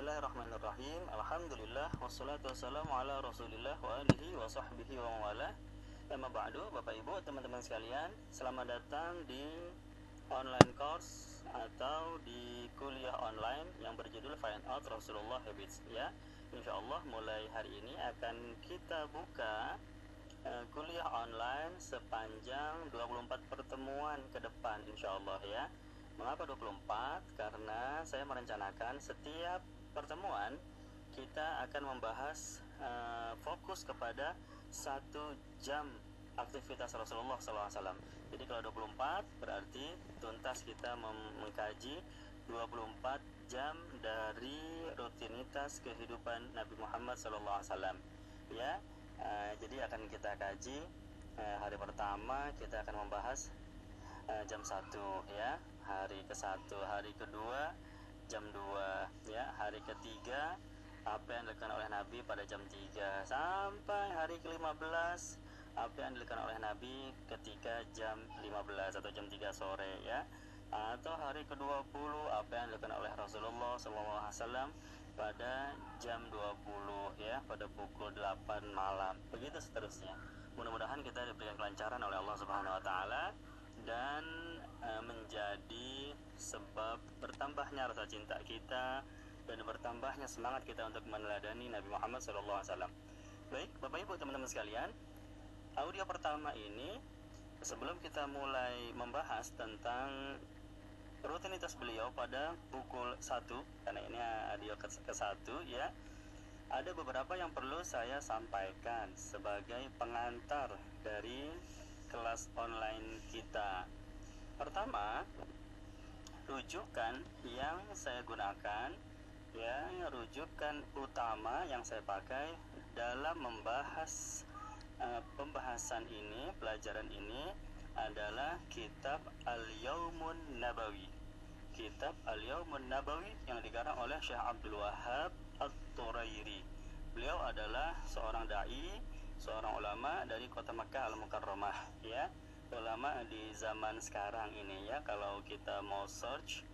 Bismillahirrahmanirrahim. Alhamdulillah wassalatu wassalamu ala Rasulillah wa alihi wa sahbihi wa mawala. Amma ba'du, Bapak Ibu, teman-teman sekalian, selamat datang di online course atau di kuliah online yang berjudul Find Out Rasulullah Habits ya. Insyaallah mulai hari ini akan kita buka kuliah online sepanjang 24 pertemuan ke depan insyaallah ya. Mengapa 24? Karena saya merencanakan setiap pertemuan kita akan membahas fokus kepada 1 jam aktivitas Rasulullah SAW. Jadi kalau 24 berarti tuntas kita mengkaji 24 jam dari rutinitas kehidupan Nabi Muhammad SAW ya. Jadi akan kita kaji hari pertama kita akan membahas jam 1 ya, hari ke-1, hari kedua jam 2 ya, hari ketiga apa yang dilakukan oleh Nabi pada jam 3 sampai hari ke-15 apa yang dilakukan oleh Nabi ketika jam 15 atau jam 3 sore ya, atau hari ke-20 apa yang dilakukan oleh Rasulullah SAW pada jam 20 ya, pada pukul 8 malam, begitu seterusnya. Mudah-mudahan kita diberikan kelancaran oleh Allah Subhanahu wa taala dan menjadi sebab bertambahnya rasa cinta kita dan bertambahnya semangat kita untuk meneladani Nabi Muhammad SAW. Baik, Bapak Ibu teman-teman sekalian, audio pertama ini sebelum kita mulai membahas tentang rutinitas beliau pada pukul 1, karena ini audio ke-1 ya, ada beberapa yang perlu saya sampaikan sebagai pengantar dari kelas online kita. Pertama, rujukan yang saya gunakan ya, rujukan utama yang saya pakai dalam membahas pembahasan ini, pelajaran ini adalah kitab Al-Yaumun Nabawi. Kitab Al-Yaumun Nabawi yang dikarang oleh Syekh Abdul Wahhab At-Turairi. Beliau adalah seorang dai, seorang ulama dari kota Makkah Al-Mukarramah ya, ulama di zaman sekarang ini ya. Kalau kita mau search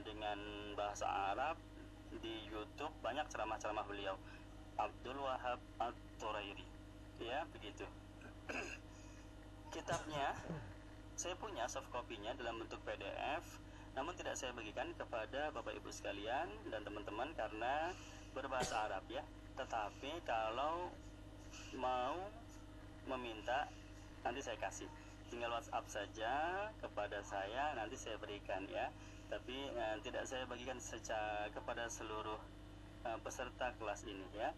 dengan bahasa Arab di YouTube banyak ceramah-ceramah beliau, Abdul Wahhab At-Turairi ya, begitu. Kitabnya saya punya soft copy-nya dalam bentuk PDF, namun tidak saya bagikan kepada Bapak Ibu sekalian dan teman-teman karena berbahasa Arab ya. Tetapi kalau mau meminta nanti saya kasih, tinggal WhatsApp saja kepada saya, nanti saya berikan ya. Tapi tidak saya bagikan secara kepada seluruh peserta kelas ini ya.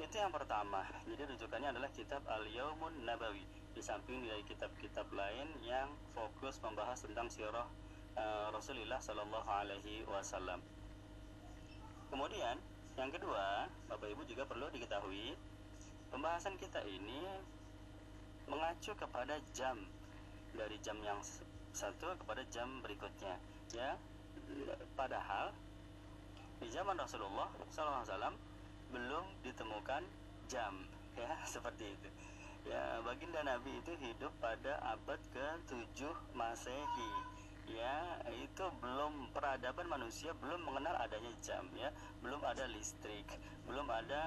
Itu yang pertama. Jadi rujukannya adalah kitab Al-Yaumun Nabawi, di samping dari kitab-kitab lain yang fokus membahas tentang sirah Rasulullah Sallallahu Alaihi Wasallam. Kemudian yang kedua, Bapak Ibu juga perlu diketahui pembahasan kita ini mengacu kepada jam, dari jam yang satu kepada jam berikutnya ya. Padahal di zaman Rasulullah SAW belum ditemukan jam ya, seperti itu ya. Baginda Nabi itu hidup pada abad ke-7 Masehi ya. Itu belum, peradaban manusia belum mengenal adanya jam ya, belum ada listrik, belum ada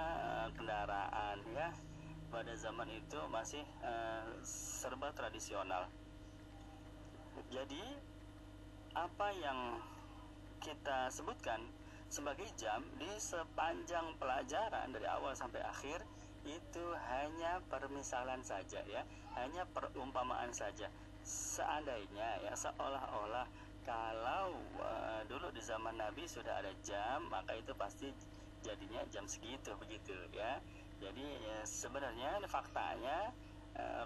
kendaraan ya. Pada zaman itu masih serba tradisional. Jadi apa yang kita sebutkan sebagai jam di sepanjang pelajaran dari awal sampai akhir itu hanya permisalan saja ya, hanya perumpamaan saja. Seandainya ya, seolah-olah kalau dulu di zaman Nabi sudah ada jam, maka itu pasti jadinya jam segitu, begitu ya. Jadi ya, sebenarnya faktanya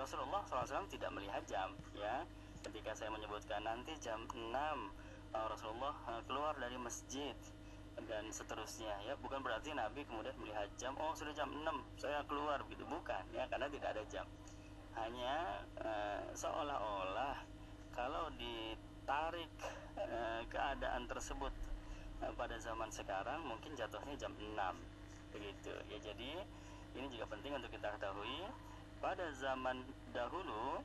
Rasulullah SAW tidak melihat jam ya. Ketika saya menyebutkan nanti jam 6 Rasulullah keluar dari masjid dan seterusnya ya, bukan berarti Nabi kemudian melihat jam, oh sudah jam 6 saya keluar, gitu, bukan ya, karena tidak ada jam. Hanya seolah-olah kalau ditarik keadaan tersebut pada zaman sekarang mungkin jatuhnya jam 6, begitu ya. Jadi ini juga penting untuk kita ketahui, pada zaman dahulu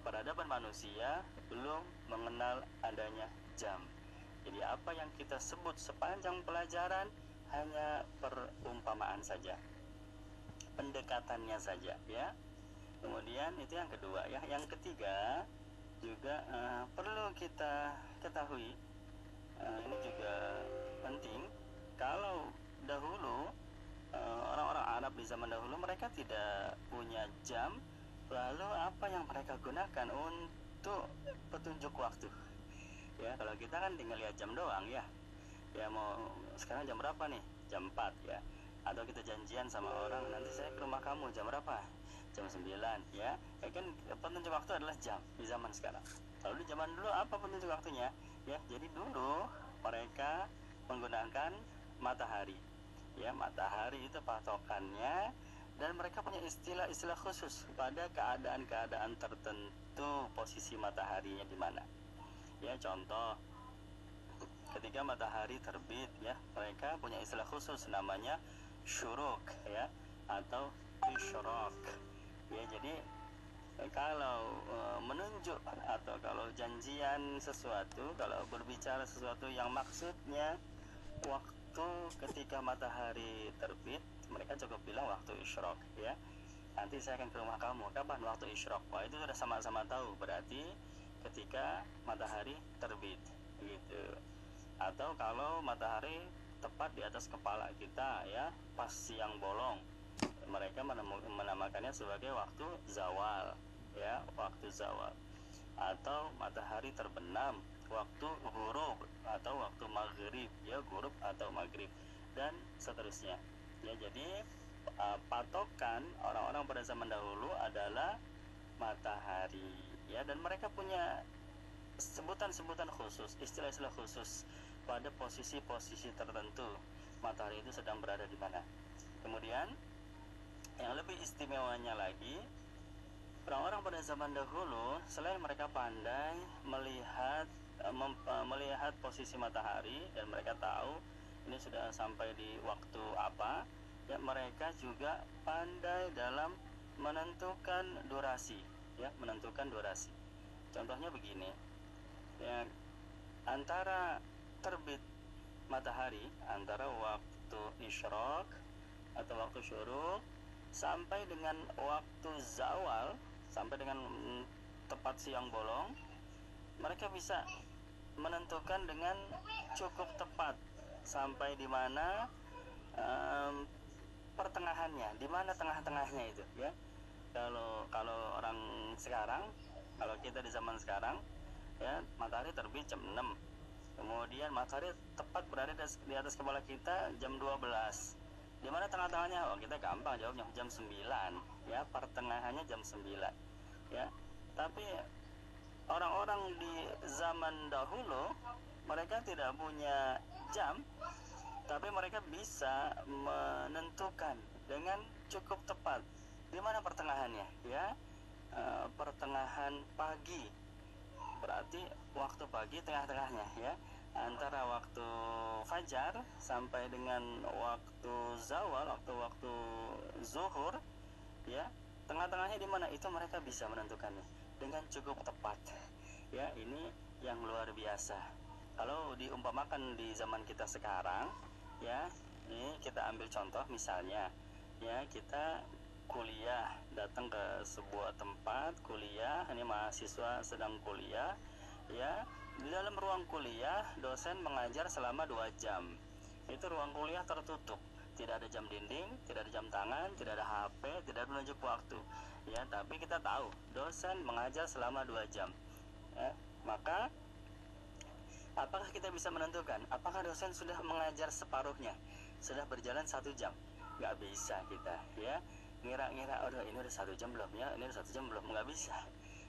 peradaban manusia belum mengenal adanya jam Jadi apa yang kita sebut sepanjang pelajaran hanya perumpamaan saja, pendekatannya saja, ya. Kemudian itu yang kedua, ya. Yang ketiga juga perlu kita ketahui, ini juga penting. Kalau dahulu orang-orang Arab di zaman dahulu mereka tidak punya jam, lalu apa yang mereka gunakan untuk petunjuk waktu? Ya, kalau kita kan tinggal lihat jam doang, ya. Ya, mau sekarang jam berapa nih? Jam 4, ya. Atau kita janjian sama orang, nanti saya ke rumah kamu jam berapa? Jam 9, ya. Kan petunjuk waktu adalah jam di zaman sekarang. Lalu di zaman dulu apa petunjuk waktunya? Ya, jadi dulu mereka menggunakan matahari. Ya, matahari itu patokannya, dan mereka punya istilah-istilah khusus pada keadaan-keadaan tertentu posisi mataharinya di mana. Ya, contoh ketika matahari terbit, ya, mereka punya istilah khusus namanya syuruk, ya, atau isyraq. Ya, jadi kalau menunjuk atau kalau janjian sesuatu, kalau berbicara sesuatu yang maksudnya waktu ketika matahari terbit, mereka cukup bilang waktu isyraq, ya. Nanti saya akan ke rumah kamu, kapan waktu isyraq? Wah, itu sudah sama-sama tahu, berarti ketika matahari terbit, gitu. Atau kalau matahari tepat di atas kepala kita, ya, pas siang bolong, mereka menamakannya sebagai waktu zawal, ya, waktu zawal. Atau matahari terbenam, waktu ghurub atau waktu maghrib, ya, ghurub atau maghrib, dan seterusnya. Ya, jadi patokan orang-orang pada zaman dahulu adalah matahari, ya, dan mereka punya sebutan-sebutan khusus, istilah-istilah khusus pada posisi-posisi tertentu matahari itu sedang berada di mana. Kemudian yang lebih istimewanya lagi, orang-orang pada zaman dahulu selain mereka pandai melihat posisi matahari dan mereka tahu ini sudah sampai di waktu apa, ya, mereka juga pandai dalam menentukan durasi, ya, menentukan durasi. Contohnya begini, ya, antara terbit matahari, antara waktu isyraq atau waktu syuruk sampai dengan waktu zawal, sampai dengan tepat siang bolong, mereka bisa menentukan dengan cukup tepat sampai di mana pertengahannya, di mana tengah-tengahnya itu, ya. Kalau orang sekarang, kalau kita di zaman sekarang, ya, matahari terbit jam 6, kemudian matahari tepat berada di atas kepala kita jam 12. Di mana tengah-tengahnya? Oh, kita gampang jawabnya, jam 9, ya, pertengahannya jam 9, ya. Tapi orang-orang di zaman dahulu mereka tidak punya jam, tapi mereka bisa menentukan dengan cukup tepat di mana pertengahannya, ya. Pertengahan pagi, berarti waktu pagi tengah-tengahnya, ya, antara waktu fajar sampai dengan waktu zawal, waktu zuhur, ya, tengah-tengahnya di mana, itu mereka bisa menentukannya dengan cukup tepat, ya. Ini yang luar biasa. Kalau diumpamakan di zaman kita sekarang, ya, ini kita ambil contoh misalnya, ya, kita kuliah, datang ke sebuah tempat kuliah, ini mahasiswa sedang kuliah, ya. Di dalam ruang kuliah dosen mengajar selama 2 jam. Itu ruang kuliah tertutup, tidak ada jam dinding, tidak ada jam tangan, tidak ada HP, tidak ada penunjuk waktu, ya. Tapi kita tahu dosen mengajar selama 2 jam, ya. Maka apakah kita bisa menentukan apakah dosen sudah mengajar separuhnya, sudah berjalan 1 jam? Nggak bisa kita, ya, ngira-ngira, aduh, ini udah 1 jam belum, ya, ini udah 1 jam belum, nggak bisa.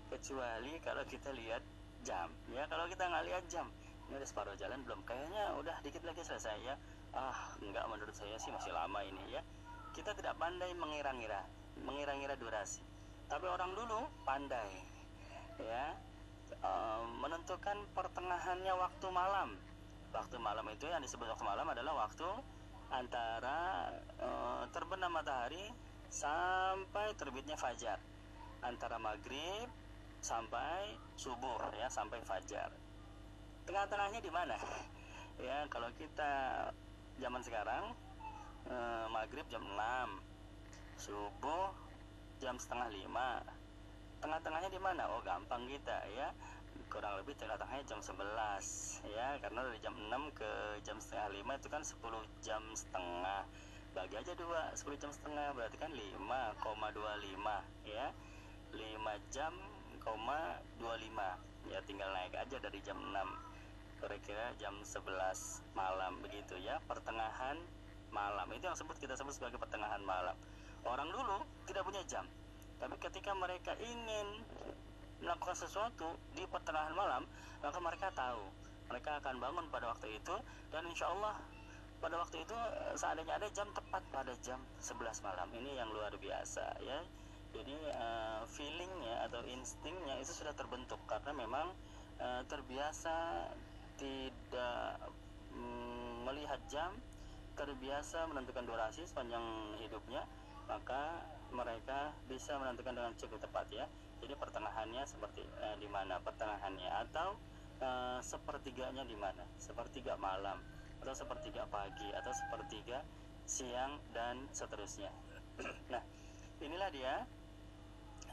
Kecuali kalau kita lihat jam, ya. Kalau kita nggak lihat jam, ini udah separuh jalan belum, kayaknya udah dikit lagi selesai, ya. Enggak, menurut saya sih masih lama ini, ya. Kita tidak pandai mengira-ngira durasi. Tapi orang dulu pandai, ya, menentukan pertengahannya waktu malam. Waktu malam itu, yang disebut waktu malam adalah waktu antara terbenam matahari sampai terbitnya fajar, antara maghrib sampai subuh, ya, sampai fajar. Tengah-tengahnya di mana? Ya, kalau kita zaman sekarang maghrib jam 6, subuh jam setengah 5. Tengah-tengahnya di mana? Oh, gampang kita ya. Kurang lebih tengah-tengahnya jam 11 ya, karena dari jam 6 ke jam setengah 5 itu kan 10 jam setengah. Bagi aja 2, 10 jam setengah berarti kan 5,25 ya. 5 jam, 25 ya, tinggal naik aja dari jam 6 kira-kira jam 11 malam begitu ya, pertengahan malam. Itu yang kita sebut sebagai pertengahan malam. Orang dulu tidak punya jam, tapi ketika mereka ingin melakukan sesuatu di pertengahan malam, maka mereka tahu mereka akan bangun pada waktu itu, dan insya Allah pada waktu itu seandainya ada jam, tepat pada jam 11 malam. Ini yang luar biasa ya. Jadi feelingnya atau instingnya itu sudah terbentuk, karena memang terbiasa tidak melihat jam, terbiasa menentukan durasi sepanjang hidupnya, maka mereka bisa menentukan dengan cukup tepat ya. Jadi pertengahannya seperti di mana pertengahannya, atau sepertiganya di mana, sepertiga malam, atau sepertiga pagi, atau sepertiga siang, dan seterusnya. Nah, inilah dia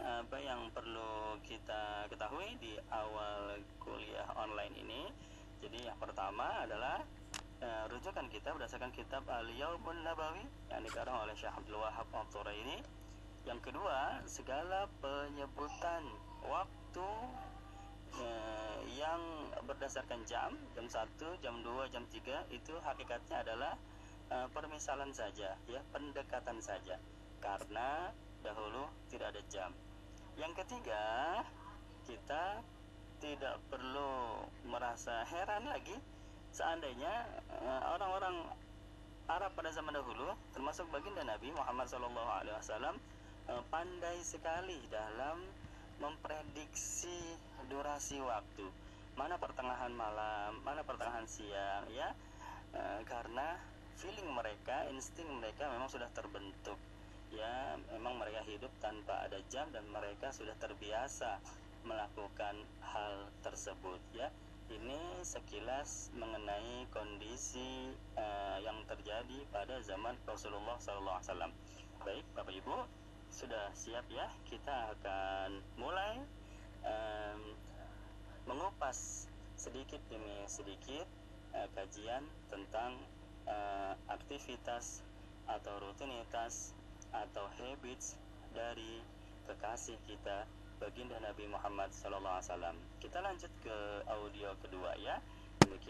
apa yang perlu kita ketahui di awal kuliah online ini. Jadi yang pertama adalah rujukan kita berdasarkan kitab Al-Yaumun Nabawi yang dikarang oleh Syekh Abdul Wahab Al-Thuraini. Yang kedua, segala penyebutan waktu yang berdasarkan jam 1, jam 2, jam 3 itu hakikatnya adalah permisalan saja ya, pendekatan saja, karena dahulu tidak ada jam. Yang ketiga, kita tidak perlu merasa heran lagi seandainya orang-orang Arab pada zaman dahulu, termasuk baginda Nabi Muhammad SAW, pandai sekali dalam memprediksi durasi waktu, mana pertengahan malam, mana pertengahan siang ya, karena feeling mereka, insting mereka memang sudah terbentuk ya. Memang mereka hidup tanpa ada jam, dan mereka sudah terbiasa melakukan hal tersebut ya. Ini sekilas mengenai kondisi yang terjadi pada zaman Rasulullah SAW. Baik Bapak Ibu, sudah siap ya? Kita akan mulai mengupas sedikit demi sedikit kajian tentang aktivitas atau rutinitas atau habits dari kekasih kita baginda Nabi Muhammad SAW. Kita lanjut ke audio kedua ya. Demikian.